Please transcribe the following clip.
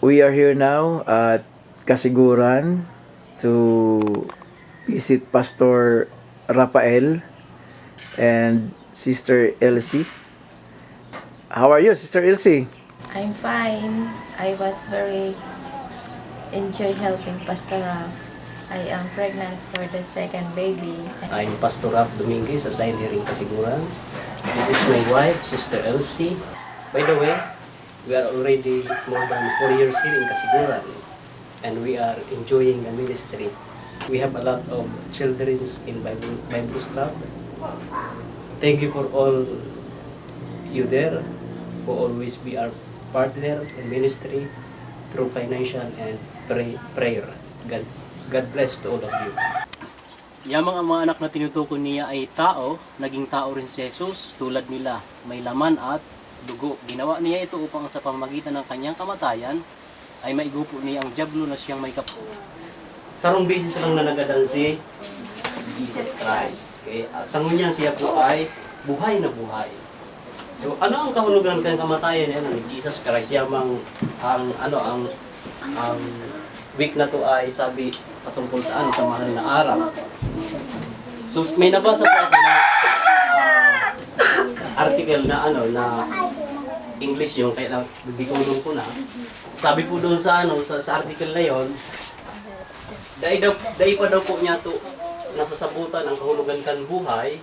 We are here now at Kasiguran to visit Pastor Rafael and Sister Elsie. How are you, Sister Elsie? I'm fine. I was very enjoy helping Pastor Raf. I am pregnant for the second baby. I'm Pastor Raf Dominguez, assigned here in Kasiguran. This is my wife, Sister Elsie. By the way, we are already more than 4 years here in Kasiguran, and we are enjoying the ministry. We have a lot of children in Bible's Club. Thank you for all you there who always be our partner in ministry through financial and prayer. God bless to all of you. Yamang ang mga anak na tinutukoy niya ay tao, naging tao rin si Jesus tulad nila, may laman at dugo. Ginawa niya ito upang sa pamamagitan ng kanyang kamatayan ay maigupo niya ang dyablo na siyang may Sarong beses lang na nagadan si Jesus Christ. Okay? At sa ngunyan siya po ay buhay na buhay. So ano ang kahulugan ng kamatayan ni Jesus Christ? Yamang ang week na to ay sabi patungkol sa sa mahal na araw. So may nabasa po ako na article na na English yung kaya bibigulong ko na. Sabi po doon sa sa article na yon, dai pa daw po niya to nasasabutan ang kahulugan kan buhay